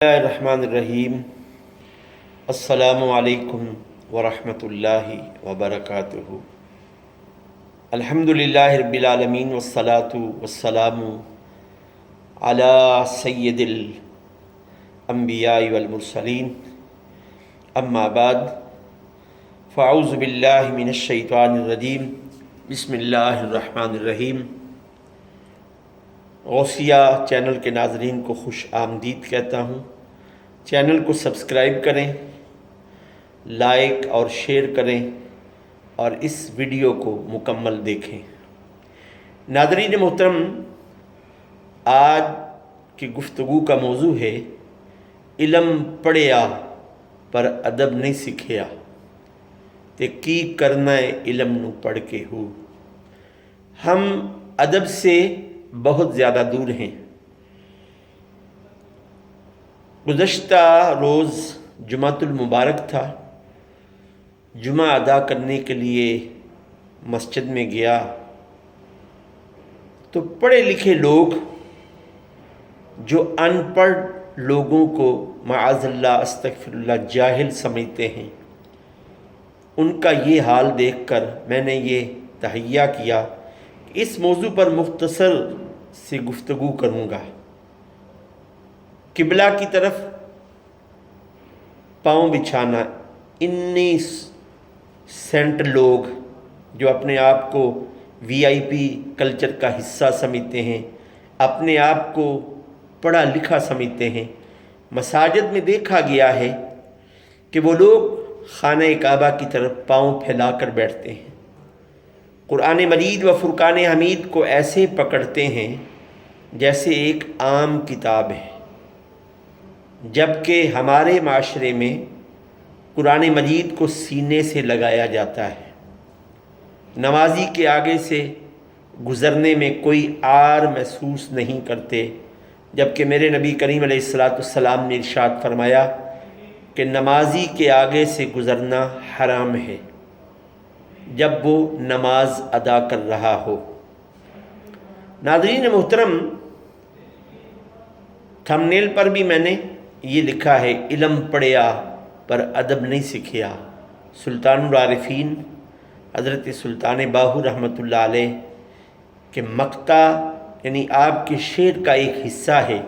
اللہ الرحمن الرحیم۔ السلام علیکم ورحمۃ اللہ وبرکاتہ۔ الحمدللہ رب العالمین والصلاة والسلام علی سید الانبیاء والمرسلین، اما بعد فاعوذ باللہ من الشیطان الرجیم، بسم اللہ الرحمن الرحیم۔ غوثیہ چینل کے ناظرین کو خوش آمدید کہتا ہوں۔ چینل کو سبسکرائب کریں، لائک اور شیئر کریں اور اس ویڈیو کو مکمل دیکھیں۔ ناظرین محترم، آج کی گفتگو کا موضوع ہے علم پڑھیا پر ادب نہیں سکھیا تے کی کرنا ہے علم نو پڑھ کے ہو۔ ہم ادب سے بہت زیادہ دور ہیں۔ گزشتہ روز جمعۃ المبارک تھا، جمعہ ادا کرنے کے لیے مسجد میں گیا تو پڑھے لکھے لوگ جو ان پڑھ لوگوں کو معاذ اللہ استغفر اللہ جاہل سمجھتے ہیں، ان کا یہ حال دیکھ کر میں نے یہ تہیہ کیا کہ اس موضوع پر مختصر سے گفتگو کروں گا۔ قبلہ کی طرف پاؤں بچھانا، 19% لوگ جو اپنے آپ کو VIP کلچر کا حصہ سمجھتے ہیں، اپنے آپ کو پڑھا لکھا سمجھتے ہیں، مساجد میں دیکھا گیا ہے کہ وہ لوگ خانہ کعبہ کی طرف پاؤں پھیلا کر بیٹھتے ہیں، قرآن مجید و فرقان حمید کو ایسے پکڑتے ہیں جیسے ایک عام کتاب ہے، جبکہ ہمارے معاشرے میں قرآن مجید کو سینے سے لگایا جاتا ہے۔ نمازی کے آگے سے گزرنے میں کوئی عار محسوس نہیں کرتے، جبکہ میرے نبی کریم علیہ السلام نے ارشاد فرمایا کہ نمازی کے آگے سے گزرنا حرام ہے جب وہ نماز ادا کر رہا ہو۔ ناظرین محترم، تھمبنیل پر بھی میں نے یہ لکھا ہے، علم پڑھیا پر ادب نہیں سکھیا۔ سلطان العارفین حضرت سلطان باہو رحمۃ اللہ علیہ کے مقطع یعنی آپ کے شعر کا ایک حصہ ہے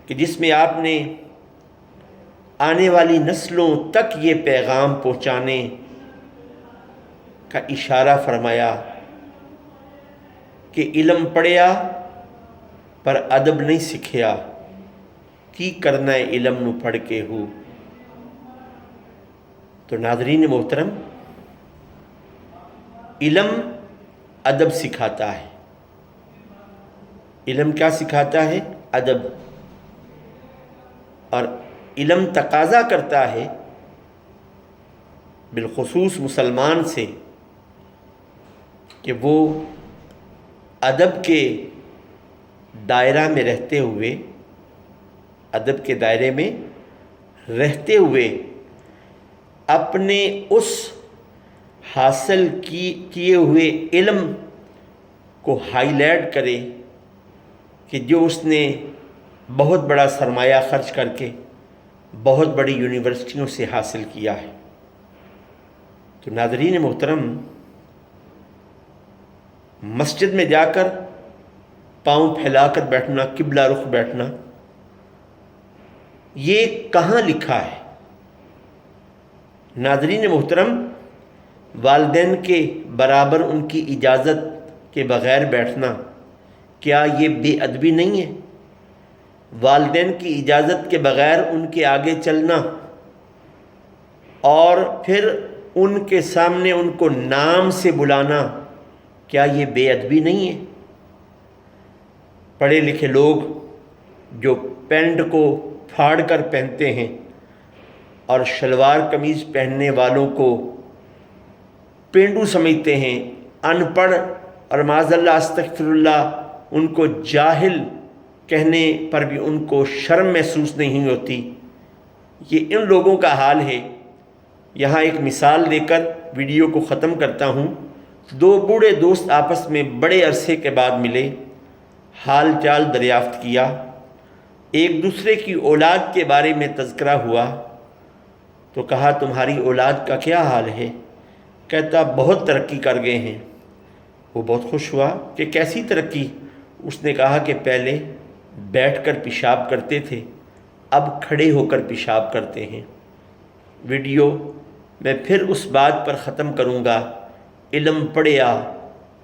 کہ جس میں آپ نے آنے والی نسلوں تک یہ پیغام پہنچانے کا اشارہ فرمایا کہ علم پڑھیا پر ادب نہیں سکھیا، کی کرنا ہے علم نو پڑھ کے ہو۔ تو ناظرین محترم، علم ادب سکھاتا ہے۔ علم کیا سکھاتا ہے؟ ادب۔ اور علم تقاضا کرتا ہے بالخصوص مسلمان سے کہ وہ ادب کے دائرہ میں رہتے ہوئے اپنے اس حاصل کیے ہوئے علم کو ہائی لائٹ کرے کہ جو اس نے بہت بڑا سرمایہ خرچ کر کے بہت بڑی یونیورسٹیوں سے حاصل کیا ہے۔ تو ناظرین محترم، مسجد میں جا کر پاؤں پھیلا کر بیٹھنا، قبلہ رخ بیٹھنا، یہ کہاں لکھا ہے؟ ناظرین محترم، والدین کے برابر ان کی اجازت کے بغیر بیٹھنا، کیا یہ بے ادبی نہیں ہے؟ والدین کی اجازت کے بغیر ان کے آگے چلنا اور پھر ان کے سامنے ان کو نام سے بلانا، کیا یہ بے ادبی نہیں ہے؟ پڑھے لکھے لوگ جو پینٹ کو پھاڑ کر پہنتے ہیں اور شلوار قمیض پہننے والوں کو پینڈو سمجھتے ہیں، ان پڑھ اور معاذ اللہ استغفر اللہ ان کو جاہل کہنے پر بھی ان کو شرم محسوس نہیں ہوتی، یہ ان لوگوں کا حال ہے۔ یہاں ایک مثال دے کر ویڈیو کو ختم کرتا ہوں۔ دو بوڑھے دوست آپس میں بڑے عرصے کے بعد ملے، حال چال دریافت کیا۔ ایک دوسرے کی اولاد کے بارے میں تذکرہ ہوا تو کہا تمہاری اولاد کا کیا حال ہے؟ کہتا بہت ترقی کر گئے ہیں۔ وہ بہت خوش ہوا کہ کیسی ترقی؟ اس نے کہا کہ پہلے بیٹھ کر پیشاب کرتے تھے، اب کھڑے ہو کر پیشاب کرتے ہیں۔ ویڈیو میں پھر اس بات پر ختم کروں گا، علم پڑھیا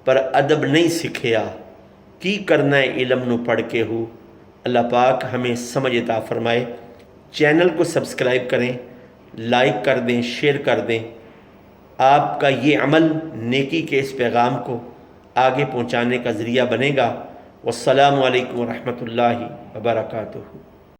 پر ادب نہیں سکھیا، کی کرنا ہے علم نو پڑھ کے ہو۔ اللہ پاک ہمیں سمجھ عطا فرمائے۔ چینل کو سبسکرائب کریں، لائک کر دیں، شیئر کر دیں۔ آپ کا یہ عمل نیکی کے اس پیغام کو آگے پہنچانے کا ذریعہ بنے گا۔ والسلام علیکم ورحمۃ اللہ وبرکاتہ۔